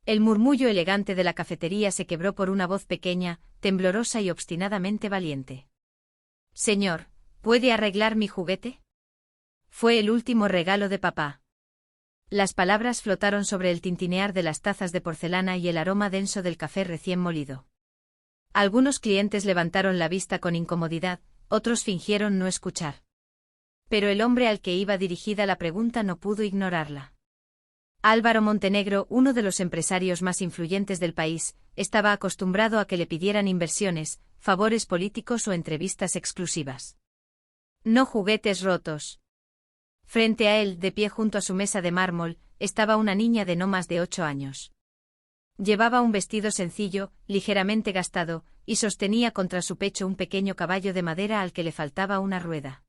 El murmullo elegante de la cafetería se quebró por una voz pequeña, temblorosa y obstinadamente valiente. Señor, ¿puede arreglar mi juguete? Fue el último regalo de papá. Las palabras flotaron sobre el tintinear de las tazas de porcelana y el aroma denso del café recién molido. Algunos clientes levantaron la vista con incomodidad, otros fingieron no escuchar. Pero el hombre al que iba dirigida la pregunta no pudo ignorarla. Álvaro Montenegro, uno de los empresarios más influyentes del país, estaba acostumbrado a que le pidieran inversiones, favores políticos o entrevistas exclusivas. No juguetes rotos. Frente a él, de pie junto a su mesa de mármol, estaba una niña de no más de 8 años. Llevaba un vestido sencillo, ligeramente gastado, y sostenía contra su pecho un pequeño caballo de madera al que le faltaba una rueda.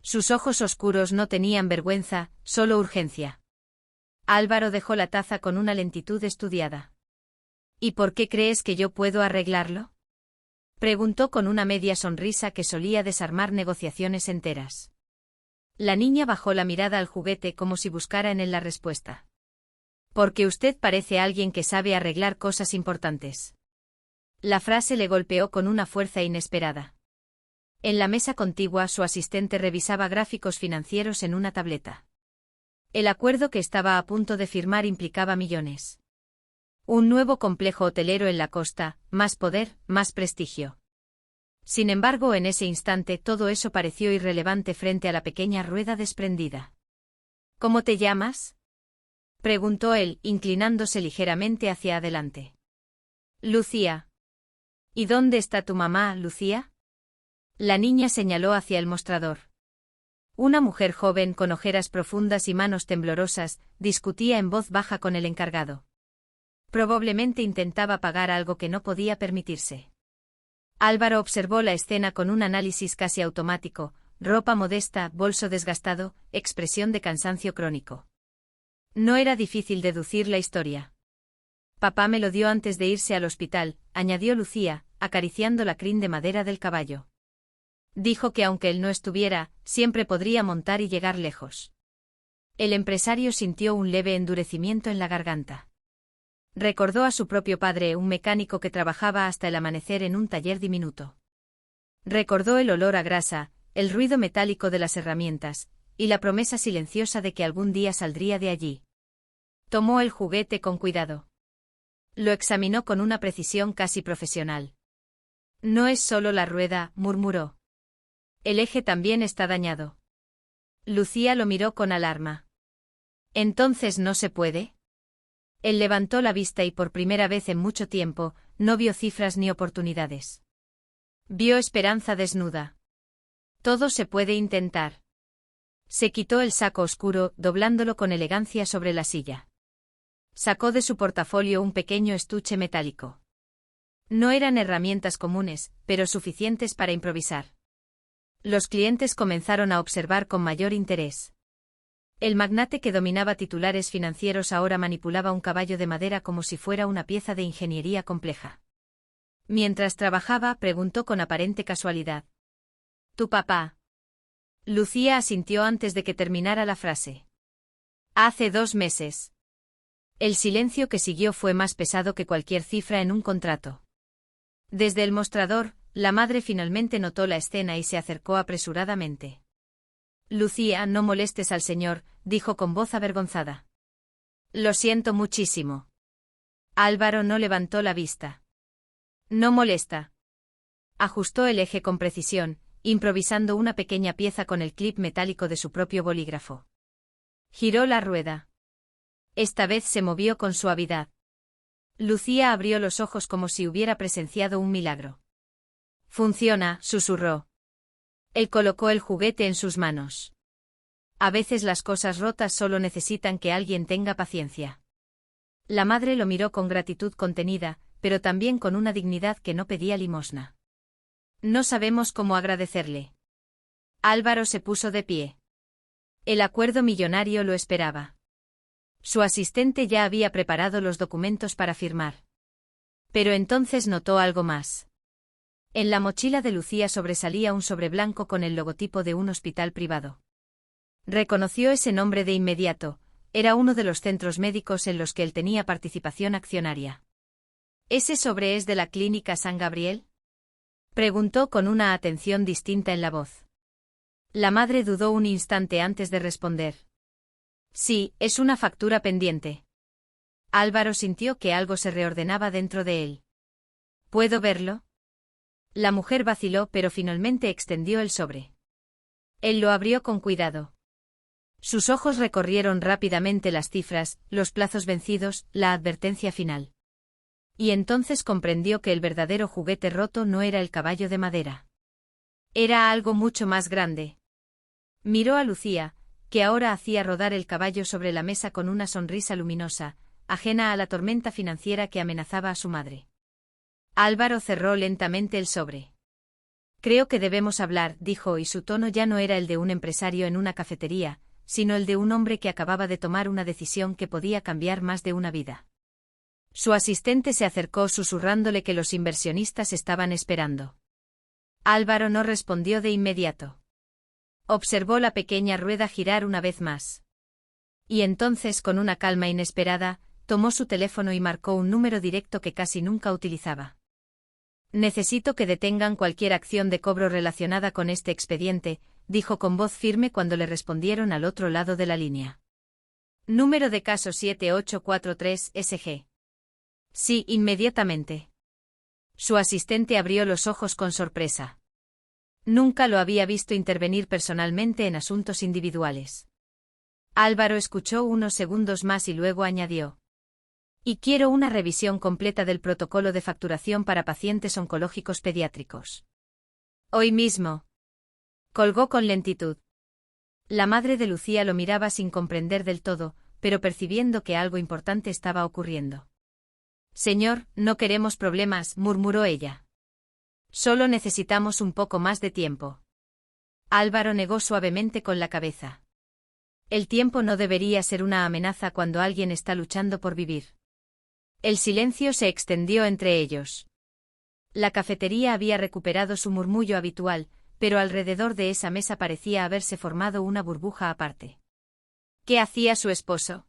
Sus ojos oscuros no tenían vergüenza, solo urgencia. Álvaro dejó la taza con una lentitud estudiada. ¿Y por qué crees que yo puedo arreglarlo? Preguntó con una media sonrisa que solía desarmar negociaciones enteras. La niña bajó la mirada al juguete como si buscara en él la respuesta. Porque usted parece alguien que sabe arreglar cosas importantes. La frase le golpeó con una fuerza inesperada. En la mesa contigua su asistente revisaba gráficos financieros en una tableta. El acuerdo que estaba a punto de firmar implicaba millones. Un nuevo complejo hotelero en la costa, más poder, más prestigio. Sin embargo, en ese instante todo eso pareció irrelevante frente a la pequeña rueda desprendida. ¿Cómo te llamas?, preguntó él, inclinándose ligeramente hacia adelante. Lucía. ¿Y dónde está tu mamá, Lucía? La niña señaló hacia el mostrador. Una mujer joven con ojeras profundas y manos temblorosas discutía en voz baja con el encargado. Probablemente intentaba pagar algo que no podía permitirse. Álvaro observó la escena con un análisis casi automático: ropa modesta, bolso desgastado, expresión de cansancio crónico. No era difícil deducir la historia. Papá me lo dio antes de irse al hospital, añadió Lucía, acariciando la crin de madera del caballo. Dijo que aunque él no estuviera, siempre podría montar y llegar lejos. El empresario sintió un leve endurecimiento en la garganta. Recordó a su propio padre, un mecánico que trabajaba hasta el amanecer en un taller diminuto. Recordó el olor a grasa, el ruido metálico de las herramientas, y la promesa silenciosa de que algún día saldría de allí. Tomó el juguete con cuidado. Lo examinó con una precisión casi profesional. No es solo la rueda, murmuró. El eje también está dañado. Lucía lo miró con alarma. ¿Entonces no se puede? Él levantó la vista y por primera vez en mucho tiempo, no vio cifras ni oportunidades. Vio esperanza desnuda. Todo se puede intentar. Se quitó el saco oscuro, doblándolo con elegancia sobre la silla. Sacó de su portafolio un pequeño estuche metálico. No eran herramientas comunes, pero suficientes para improvisar. Los clientes comenzaron a observar con mayor interés. El magnate que dominaba titulares financieros ahora manipulaba un caballo de madera como si fuera una pieza de ingeniería compleja. Mientras trabajaba, preguntó con aparente casualidad. ¿Tu papá? Lucía asintió antes de que terminara la frase. Hace 2 meses. El silencio que siguió fue más pesado que cualquier cifra en un contrato. Desde el mostrador, la madre finalmente notó la escena y se acercó apresuradamente. Lucía, no molestes al señor, dijo con voz avergonzada. Lo siento muchísimo. Álvaro no levantó la vista. No molesta. Ajustó el eje con precisión, improvisando una pequeña pieza con el clip metálico de su propio bolígrafo. Giró la rueda. Esta vez se movió con suavidad. Lucía abrió los ojos como si hubiera presenciado un milagro. Funciona, susurró. Él colocó el juguete en sus manos. A veces las cosas rotas solo necesitan que alguien tenga paciencia. La madre lo miró con gratitud contenida, pero también con una dignidad que no pedía limosna. No sabemos cómo agradecerle. Álvaro se puso de pie. El acuerdo millonario lo esperaba. Su asistente ya había preparado los documentos para firmar. Pero entonces notó algo más. En la mochila de Lucía sobresalía un sobre blanco con el logotipo de un hospital privado. Reconoció ese nombre de inmediato, era uno de los centros médicos en los que él tenía participación accionaria. ¿Ese sobre es de la clínica San Gabriel? Preguntó con una atención distinta en la voz. La madre dudó un instante antes de responder. Sí, es una factura pendiente. Álvaro sintió que algo se reordenaba dentro de él. ¿Puedo verlo? La mujer vaciló pero finalmente extendió el sobre. Él lo abrió con cuidado. Sus ojos recorrieron rápidamente las cifras, los plazos vencidos, la advertencia final. Y entonces comprendió que el verdadero juguete roto no era el caballo de madera. Era algo mucho más grande. Miró a Lucía, que ahora hacía rodar el caballo sobre la mesa con una sonrisa luminosa, ajena a la tormenta financiera que amenazaba a su madre. Álvaro cerró lentamente el sobre. Creo que debemos hablar, dijo, y su tono ya no era el de un empresario en una cafetería, sino el de un hombre que acababa de tomar una decisión que podía cambiar más de una vida. Su asistente se acercó susurrándole que los inversionistas estaban esperando. Álvaro no respondió de inmediato. Observó la pequeña rueda girar una vez más. Y entonces, con una calma inesperada, tomó su teléfono y marcó un número directo que casi nunca utilizaba. Necesito que detengan cualquier acción de cobro relacionada con este expediente, dijo con voz firme cuando le respondieron al otro lado de la línea. Número de caso 7843 SG. Sí, inmediatamente. Su asistente abrió los ojos con sorpresa. Nunca lo había visto intervenir personalmente en asuntos individuales. Álvaro escuchó unos segundos más y luego añadió. Y quiero una revisión completa del protocolo de facturación para pacientes oncológicos pediátricos. Hoy mismo. Colgó con lentitud. La madre de Lucía lo miraba sin comprender del todo, pero percibiendo que algo importante estaba ocurriendo. Señor, no queremos problemas, murmuró ella. Solo necesitamos un poco más de tiempo. Álvaro negó suavemente con la cabeza. El tiempo no debería ser una amenaza cuando alguien está luchando por vivir. El silencio se extendió entre ellos. La cafetería había recuperado su murmullo habitual, pero alrededor de esa mesa parecía haberse formado una burbuja aparte. ¿Qué hacía su esposo?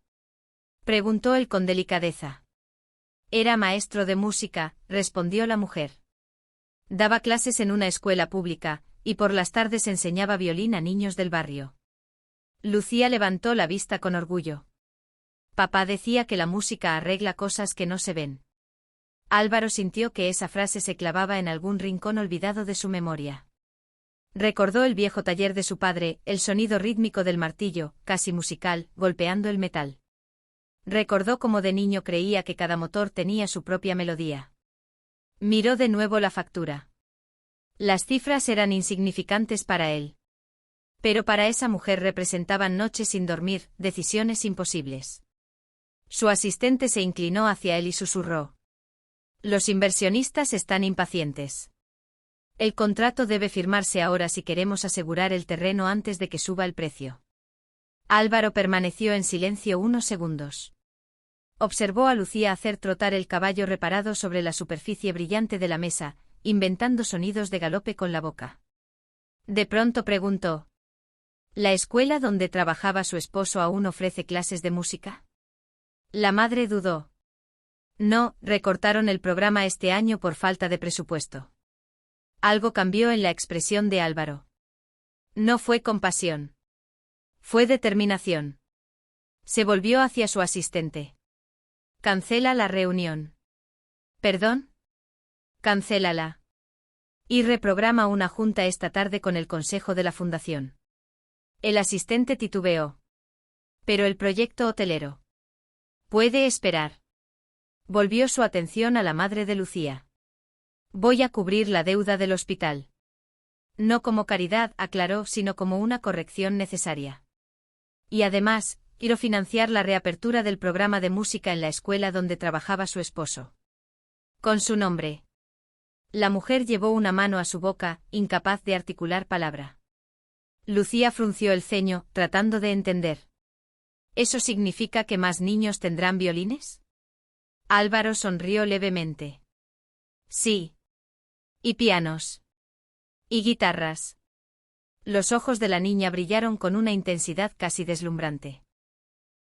Preguntó él con delicadeza. Era maestro de música, respondió la mujer. Daba clases en una escuela pública, y por las tardes enseñaba violín a niños del barrio. Lucía levantó la vista con orgullo. Papá decía que la música arregla cosas que no se ven. Álvaro sintió que esa frase se clavaba en algún rincón olvidado de su memoria. Recordó el viejo taller de su padre, el sonido rítmico del martillo, casi musical, golpeando el metal. Recordó cómo de niño creía que cada motor tenía su propia melodía. Miró de nuevo la factura. Las cifras eran insignificantes para él. Pero para esa mujer representaban noches sin dormir, decisiones imposibles. Su asistente se inclinó hacia él y susurró. Los inversionistas están impacientes. El contrato debe firmarse ahora si queremos asegurar el terreno antes de que suba el precio. Álvaro permaneció en silencio unos segundos. Observó a Lucía hacer trotar el caballo reparado sobre la superficie brillante de la mesa, inventando sonidos de galope con la boca. De pronto preguntó. ¿La escuela donde trabajaba su esposo aún ofrece clases de música? La madre dudó. No, recortaron el programa este año por falta de presupuesto. Algo cambió en la expresión de Álvaro. No fue compasión. Fue determinación. Se volvió hacia su asistente. Cancela la reunión. ¿Perdón? Cancélala. Y reprograma una junta esta tarde con el consejo de la fundación. El asistente titubeó. Pero el proyecto hotelero. Puede esperar. Volvió su atención a la madre de Lucía. Voy a cubrir la deuda del hospital. No como caridad, aclaró, sino como una corrección necesaria. Y además, quiero financiar la reapertura del programa de música en la escuela donde trabajaba su esposo. Con su nombre. La mujer llevó una mano a su boca, incapaz de articular palabra. Lucía frunció el ceño, tratando de entender. ¿Eso significa que más niños tendrán violines? Álvaro sonrió levemente. Sí. Y pianos. Y guitarras. Los ojos de la niña brillaron con una intensidad casi deslumbrante.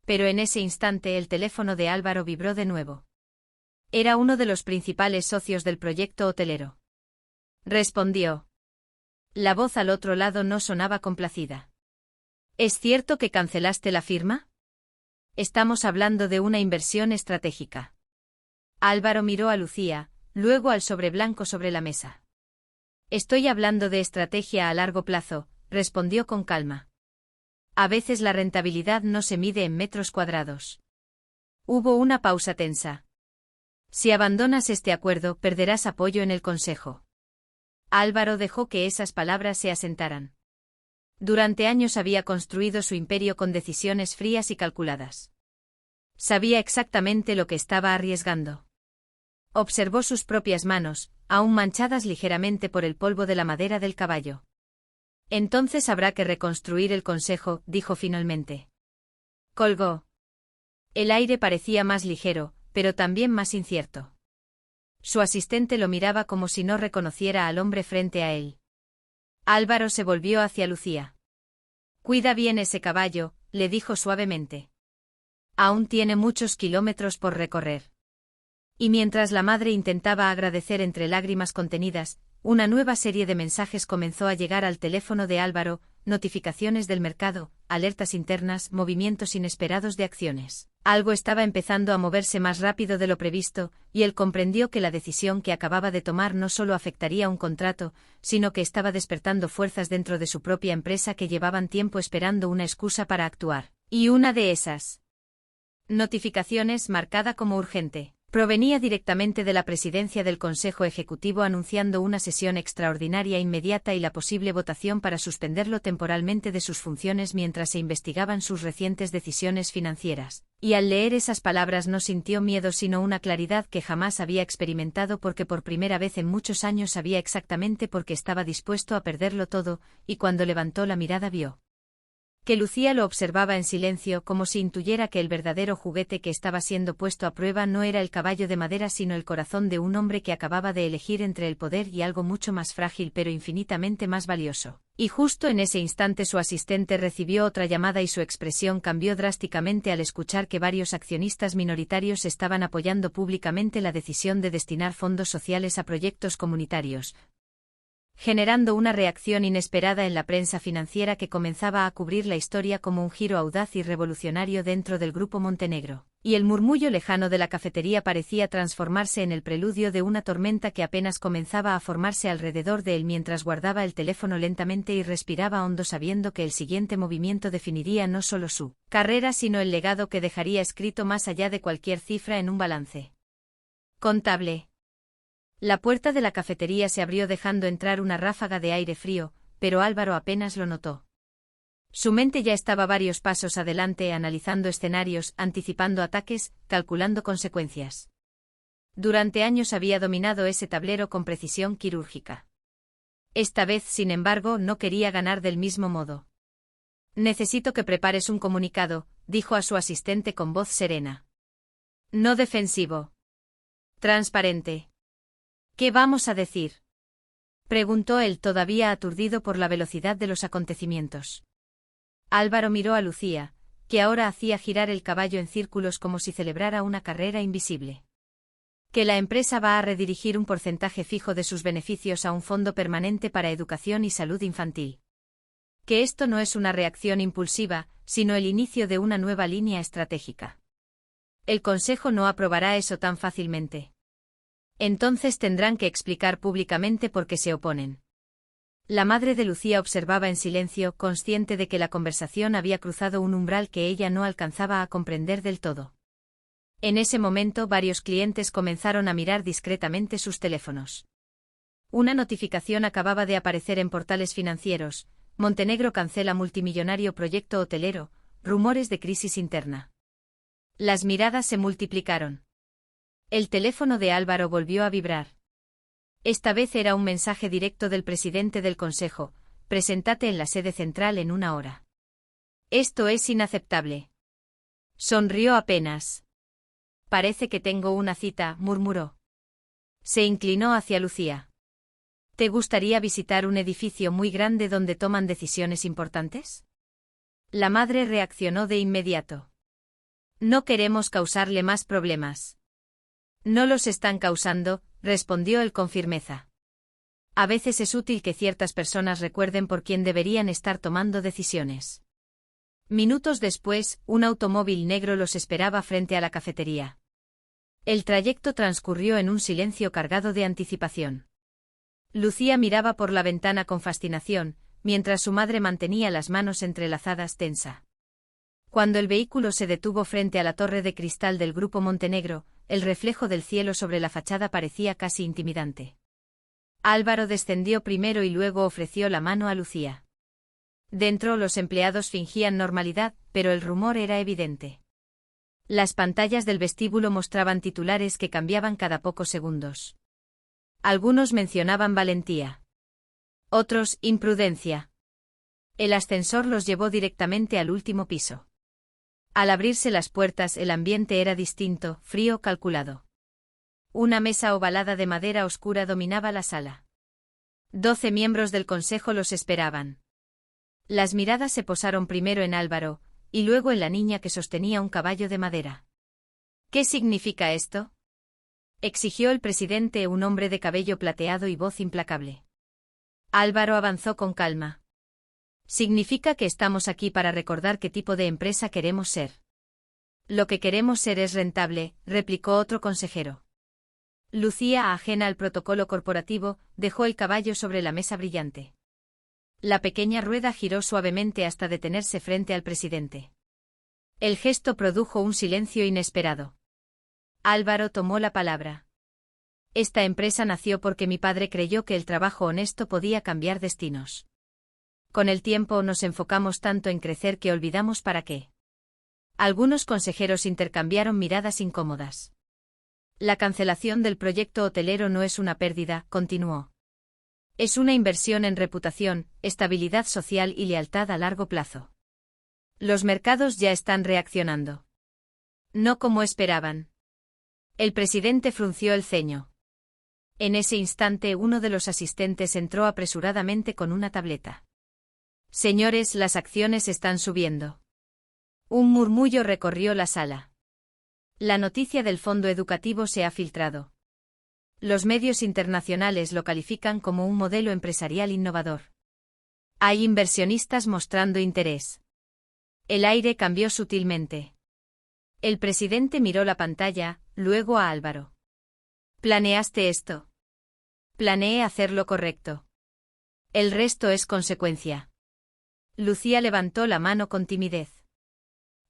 Pero en ese instante el teléfono de Álvaro vibró de nuevo. Era uno de los principales socios del proyecto hotelero. Respondió. La voz al otro lado no sonaba complacida. ¿Es cierto que cancelaste la firma? Estamos hablando de una inversión estratégica. Álvaro miró a Lucía, luego al sobre blanco sobre la mesa. Estoy hablando de estrategia a largo plazo, respondió con calma. A veces la rentabilidad no se mide en metros cuadrados. Hubo una pausa tensa. Si abandonas este acuerdo, perderás apoyo en el Consejo. Álvaro dejó que esas palabras se asentaran. Durante años había construido su imperio con decisiones frías y calculadas. Sabía exactamente lo que estaba arriesgando. Observó sus propias manos, aún manchadas ligeramente por el polvo de la madera del caballo. Entonces habrá que reconstruir el Consejo, dijo finalmente. Colgó. El aire parecía más ligero, pero también más incierto. Su asistente lo miraba como si no reconociera al hombre frente a él. Álvaro se volvió hacia Lucía. Cuida bien ese caballo, le dijo suavemente. Aún tiene muchos kilómetros por recorrer. Y mientras la madre intentaba agradecer entre lágrimas contenidas, una nueva serie de mensajes comenzó a llegar al teléfono de Álvaro, notificaciones del mercado, alertas internas, movimientos inesperados de acciones. Algo estaba empezando a moverse más rápido de lo previsto, y él comprendió que la decisión que acababa de tomar no solo afectaría un contrato, sino que estaba despertando fuerzas dentro de su propia empresa que llevaban tiempo esperando una excusa para actuar. Y una de esas notificaciones, marcada como urgente, provenía directamente de la presidencia del Consejo Ejecutivo anunciando una sesión extraordinaria inmediata y la posible votación para suspenderlo temporalmente de sus funciones mientras se investigaban sus recientes decisiones financieras. Y al leer esas palabras no sintió miedo sino una claridad que jamás había experimentado porque por primera vez en muchos años sabía exactamente por qué estaba dispuesto a perderlo todo, y cuando levantó la mirada vio que Lucía lo observaba en silencio como si intuyera que el verdadero juguete que estaba siendo puesto a prueba no era el caballo de madera sino el corazón de un hombre que acababa de elegir entre el poder y algo mucho más frágil pero infinitamente más valioso. Y justo en ese instante su asistente recibió otra llamada y su expresión cambió drásticamente al escuchar que varios accionistas minoritarios estaban apoyando públicamente la decisión de destinar fondos sociales a proyectos comunitarios, generando una reacción inesperada en la prensa financiera que comenzaba a cubrir la historia como un giro audaz y revolucionario dentro del Grupo Montenegro, y el murmullo lejano de la cafetería parecía transformarse en el preludio de una tormenta que apenas comenzaba a formarse alrededor de él mientras guardaba el teléfono lentamente y respiraba hondo sabiendo que el siguiente movimiento definiría no solo su carrera sino el legado que dejaría escrito más allá de cualquier cifra en un balance contable. La puerta de la cafetería se abrió dejando entrar una ráfaga de aire frío, pero Álvaro apenas lo notó. Su mente ya estaba varios pasos adelante analizando escenarios, anticipando ataques, calculando consecuencias. Durante años había dominado ese tablero con precisión quirúrgica. Esta vez, sin embargo, no quería ganar del mismo modo. Necesito que prepares un comunicado, dijo a su asistente con voz serena. No defensivo. Transparente. ¿Qué vamos a decir? Preguntó él todavía aturdido por la velocidad de los acontecimientos. Álvaro miró a Lucía, que ahora hacía girar el caballo en círculos como si celebrara una carrera invisible. Que la empresa va a redirigir un porcentaje fijo de sus beneficios a un fondo permanente para educación y salud infantil. Que esto no es una reacción impulsiva, sino el inicio de una nueva línea estratégica. El Consejo no aprobará eso tan fácilmente. Entonces tendrán que explicar públicamente por qué se oponen. La madre de Lucía observaba en silencio, consciente de que la conversación había cruzado un umbral que ella no alcanzaba a comprender del todo. En ese momento varios clientes comenzaron a mirar discretamente sus teléfonos. Una notificación acababa de aparecer en portales financieros: Montenegro cancela multimillonario proyecto hotelero, rumores de crisis interna. Las miradas se multiplicaron. El teléfono de Álvaro volvió a vibrar. Esta vez era un mensaje directo del presidente del Consejo: preséntate en la sede central en 1 hora. Esto es inaceptable. Sonrió apenas. Parece que tengo una cita, murmuró. Se inclinó hacia Lucía. ¿Te gustaría visitar un edificio muy grande donde toman decisiones importantes? La madre reaccionó de inmediato. No queremos causarle más problemas. No los están causando, respondió él con firmeza. A veces es útil que ciertas personas recuerden por quién deberían estar tomando decisiones. Minutos después, un automóvil negro los esperaba frente a la cafetería. El trayecto transcurrió en un silencio cargado de anticipación. Lucía miraba por la ventana con fascinación, mientras su madre mantenía las manos entrelazadas tensa. Cuando el vehículo se detuvo frente a la torre de cristal del Grupo Montenegro, el reflejo del cielo sobre la fachada parecía casi intimidante. Álvaro descendió primero y luego ofreció la mano a Lucía. Dentro los empleados fingían normalidad, pero el rumor era evidente. Las pantallas del vestíbulo mostraban titulares que cambiaban cada pocos segundos. Algunos mencionaban valentía. Otros, imprudencia. El ascensor los llevó directamente al último piso. Al abrirse las puertas el ambiente era distinto, frío, calculado. Una mesa ovalada de madera oscura dominaba la sala. 12 miembros del consejo los esperaban. Las miradas se posaron primero en Álvaro, y luego en la niña que sostenía un caballo de madera. ¿Qué significa esto?, exigió el presidente, un hombre de cabello plateado y voz implacable. Álvaro avanzó con calma. Significa que estamos aquí para recordar qué tipo de empresa queremos ser. Lo que queremos ser es rentable, replicó otro consejero. Lucía, ajena al protocolo corporativo, dejó el caballo sobre la mesa brillante. La pequeña rueda giró suavemente hasta detenerse frente al presidente. El gesto produjo un silencio inesperado. Álvaro tomó la palabra. Esta empresa nació porque mi padre creyó que el trabajo honesto podía cambiar destinos. Con el tiempo nos enfocamos tanto en crecer que olvidamos para qué. Algunos consejeros intercambiaron miradas incómodas. La cancelación del proyecto hotelero no es una pérdida, continuó. Es una inversión en reputación, estabilidad social y lealtad a largo plazo. Los mercados ya están reaccionando. No como esperaban. El presidente frunció el ceño. En ese instante uno de los asistentes entró apresuradamente con una tableta. Señores, las acciones están subiendo. Un murmullo recorrió la sala. La noticia del fondo educativo se ha filtrado. Los medios internacionales lo califican como un modelo empresarial innovador. Hay inversionistas mostrando interés. El aire cambió sutilmente. El presidente miró la pantalla, luego a Álvaro. ¿Planeaste esto? Planeé hacer lo correcto. El resto es consecuencia. Lucía levantó la mano con timidez.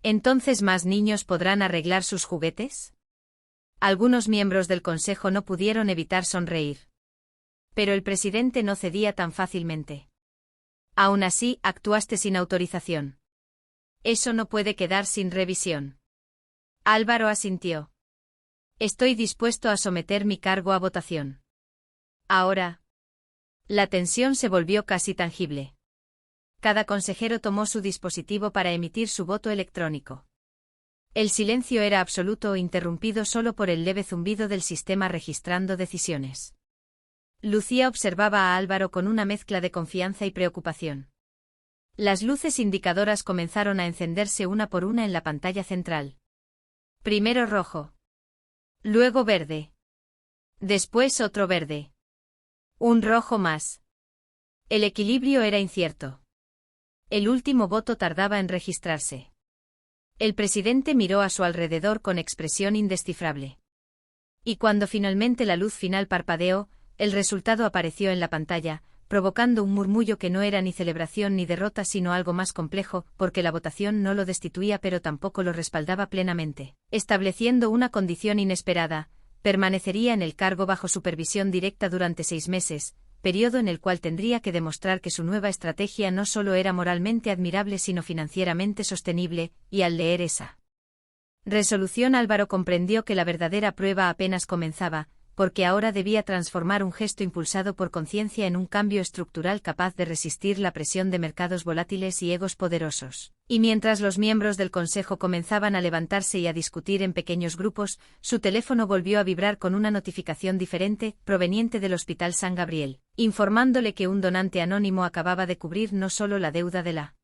¿Entonces más niños podrán arreglar sus juguetes? Algunos miembros del consejo no pudieron evitar sonreír. Pero el presidente no cedía tan fácilmente. Aún así, actuaste sin autorización. Eso no puede quedar sin revisión. Álvaro asintió. Estoy dispuesto a someter mi cargo a votación. Ahora. La tensión se volvió casi tangible. Cada consejero tomó su dispositivo para emitir su voto electrónico. El silencio era absoluto, interrumpido solo por el leve zumbido del sistema registrando decisiones. Lucía observaba a Álvaro con una mezcla de confianza y preocupación. Las luces indicadoras comenzaron a encenderse una por una en la pantalla central. Primero rojo. Luego verde. Después otro verde. Un rojo más. El equilibrio era incierto. El último voto tardaba en registrarse. El presidente miró a su alrededor con expresión indescifrable. Y cuando finalmente la luz final parpadeó, el resultado apareció en la pantalla, provocando un murmullo que no era ni celebración ni derrota sino algo más complejo, porque la votación no lo destituía pero tampoco lo respaldaba plenamente. Estableciendo una condición inesperada, permanecería en el cargo bajo supervisión directa durante 6 meses, periodo en el cual tendría que demostrar que su nueva estrategia no solo era moralmente admirable sino financieramente sostenible, y al leer esa resolución Álvaro comprendió que la verdadera prueba apenas comenzaba, porque ahora debía transformar un gesto impulsado por conciencia en un cambio estructural capaz de resistir la presión de mercados volátiles y egos poderosos. Y mientras los miembros del consejo comenzaban a levantarse y a discutir en pequeños grupos, su teléfono volvió a vibrar con una notificación diferente, proveniente del Hospital San Gabriel, informándole que un donante anónimo acababa de cubrir no solo la deuda de la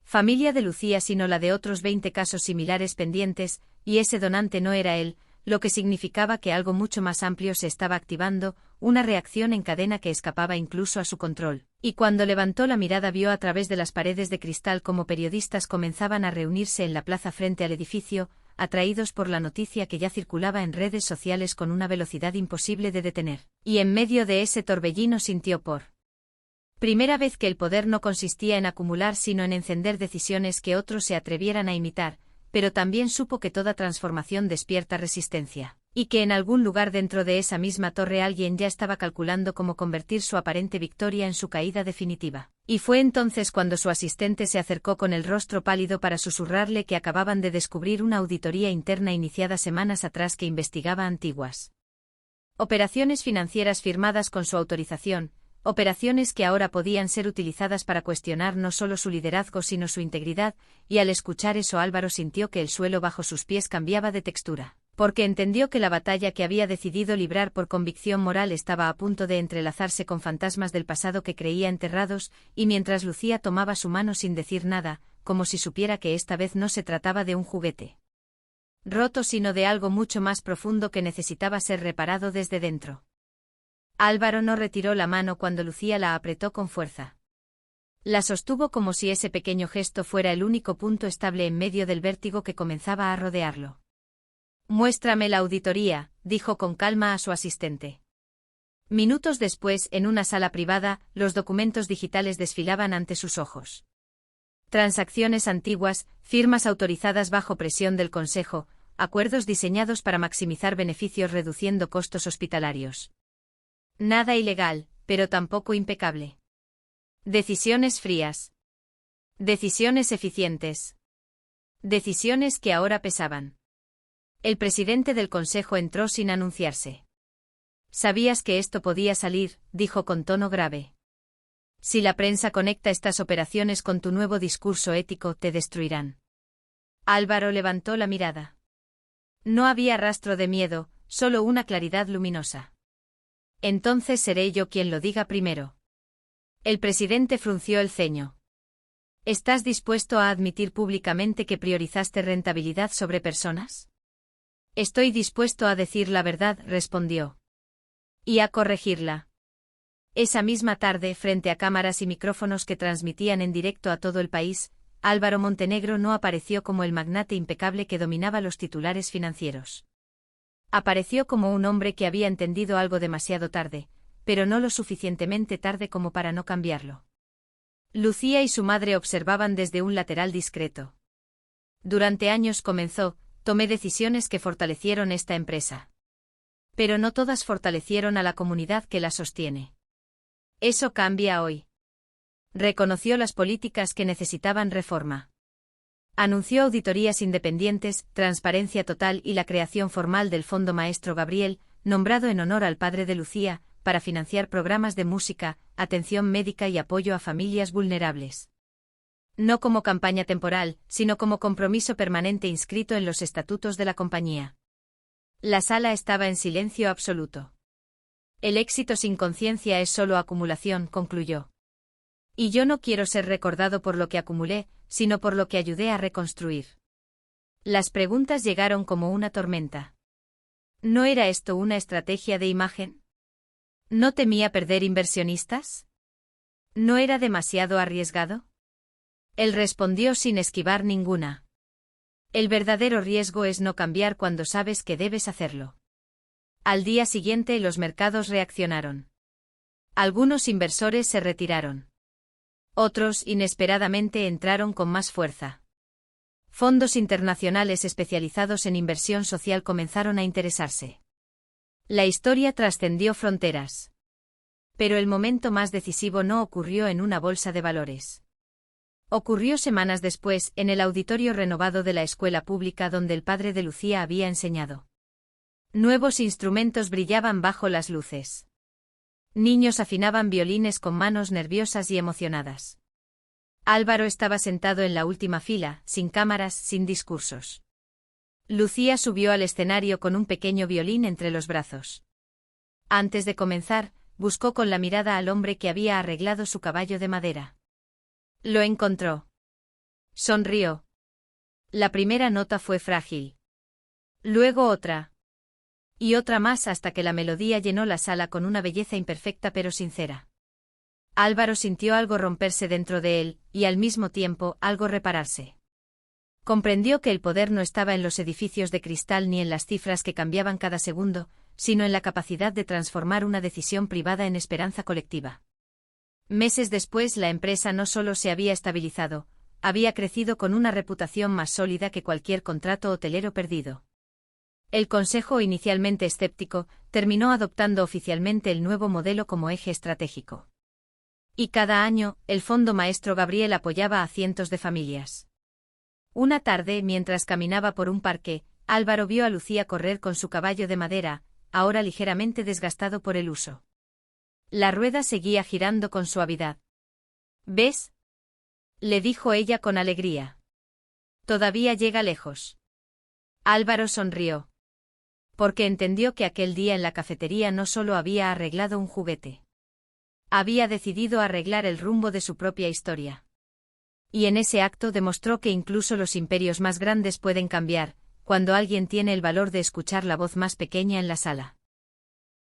Familia de Lucía sino la de otros 20 casos similares pendientes, y ese donante no era él, lo que significaba que algo mucho más amplio se estaba activando, una reacción en cadena que escapaba incluso a su control. Y cuando levantó la mirada vio a través de las paredes de cristal cómo periodistas comenzaban a reunirse en la plaza frente al edificio, atraídos por la noticia que ya circulaba en redes sociales con una velocidad imposible de detener. Y en medio de ese torbellino sintió por primera vez que el poder no consistía en acumular sino en encender decisiones que otros se atrevieran a imitar, pero también supo que toda transformación despierta resistencia, y que en algún lugar dentro de esa misma torre alguien ya estaba calculando cómo convertir su aparente victoria en su caída definitiva. Y fue entonces cuando su asistente se acercó con el rostro pálido para susurrarle que acababan de descubrir una auditoría interna iniciada semanas atrás que investigaba antiguas operaciones financieras firmadas con su autorización, operaciones que ahora podían ser utilizadas para cuestionar no solo su liderazgo sino su integridad, y al escuchar eso Álvaro sintió que el suelo bajo sus pies cambiaba de textura, porque entendió que la batalla que había decidido librar por convicción moral estaba a punto de entrelazarse con fantasmas del pasado que creía enterrados, y mientras Lucía tomaba su mano sin decir nada, como si supiera que esta vez no se trataba de un juguete roto sino de algo mucho más profundo que necesitaba ser reparado desde dentro. Álvaro no retiró la mano cuando Lucía la apretó con fuerza. La sostuvo como si ese pequeño gesto fuera el único punto estable en medio del vértigo que comenzaba a rodearlo. «Muéstrame la auditoría», dijo con calma a su asistente. Minutos después, en una sala privada, los documentos digitales desfilaban ante sus ojos. Transacciones antiguas, firmas autorizadas bajo presión del Consejo, acuerdos diseñados para maximizar beneficios reduciendo costos hospitalarios. Nada ilegal, pero tampoco impecable. Decisiones frías. Decisiones eficientes. Decisiones que ahora pesaban. El presidente del Consejo entró sin anunciarse. «Sabías que esto podía salir», dijo con tono grave. «Si la prensa conecta estas operaciones con tu nuevo discurso ético, te destruirán». Álvaro levantó la mirada. No había rastro de miedo, solo una claridad luminosa. «Entonces seré yo quien lo diga primero». El presidente frunció el ceño. «¿Estás dispuesto a admitir públicamente que priorizaste rentabilidad sobre personas?» «Estoy dispuesto a decir la verdad», respondió. «Y a corregirla». Esa misma tarde, frente a cámaras y micrófonos que transmitían en directo a todo el país, Álvaro Montenegro no apareció como el magnate impecable que dominaba los titulares financieros. Apareció como un hombre que había entendido algo demasiado tarde, pero no lo suficientemente tarde como para no cambiarlo. Lucía y su madre observaban desde un lateral discreto. «Durante años», comenzó, «tomé decisiones que fortalecieron esta empresa. Pero no todas fortalecieron a la comunidad que la sostiene. Eso cambia hoy». Reconoció las políticas que necesitaban reforma. Anunció auditorías independientes, transparencia total y la creación formal del Fondo Maestro Gabriel, nombrado en honor al padre de Lucía, para financiar programas de música, atención médica y apoyo a familias vulnerables. No como campaña temporal, sino como compromiso permanente inscrito en los estatutos de la compañía. La sala estaba en silencio absoluto. «El éxito sin conciencia es solo acumulación», concluyó. «Y yo no quiero ser recordado por lo que acumulé, sino por lo que ayudé a reconstruir». Las preguntas llegaron como una tormenta. ¿No era esto una estrategia de imagen? ¿No temía perder inversionistas? ¿No era demasiado arriesgado? Él respondió sin esquivar ninguna. «El verdadero riesgo es no cambiar cuando sabes que debes hacerlo». Al día siguiente los mercados reaccionaron. Algunos inversores se retiraron. Otros, inesperadamente, entraron con más fuerza. Fondos internacionales especializados en inversión social comenzaron a interesarse. La historia trascendió fronteras. Pero el momento más decisivo no ocurrió en una bolsa de valores. Ocurrió semanas después, en el auditorio renovado de la escuela pública donde el padre de Lucía había enseñado. Nuevos instrumentos brillaban bajo las luces. Niños afinaban violines con manos nerviosas y emocionadas. Álvaro estaba sentado en la última fila, sin cámaras, sin discursos. Lucía subió al escenario con un pequeño violín entre los brazos. Antes de comenzar, buscó con la mirada al hombre que había arreglado su caballo de madera. Lo encontró. Sonrió. La primera nota fue frágil. Luego otra. Y otra más hasta que la melodía llenó la sala con una belleza imperfecta pero sincera. Álvaro sintió algo romperse dentro de él, y al mismo tiempo algo repararse. Comprendió que el poder no estaba en los edificios de cristal ni en las cifras que cambiaban cada segundo, sino en la capacidad de transformar una decisión privada en esperanza colectiva. Meses después la empresa no solo se había estabilizado, había crecido con una reputación más sólida que cualquier contrato hotelero perdido. El consejo, inicialmente escéptico, terminó adoptando oficialmente el nuevo modelo como eje estratégico. Y cada año, el Fondo Maestro Gabriel apoyaba a cientos de familias. Una tarde, mientras caminaba por un parque, Álvaro vio a Lucía correr con su caballo de madera, ahora ligeramente desgastado por el uso. La rueda seguía girando con suavidad. ¿Ves?, le dijo ella con alegría. Todavía llega lejos. Álvaro sonrió. Porque entendió que aquel día en la cafetería no solo había arreglado un juguete. Había decidido arreglar el rumbo de su propia historia. Y en ese acto demostró que incluso los imperios más grandes pueden cambiar, cuando alguien tiene el valor de escuchar la voz más pequeña en la sala.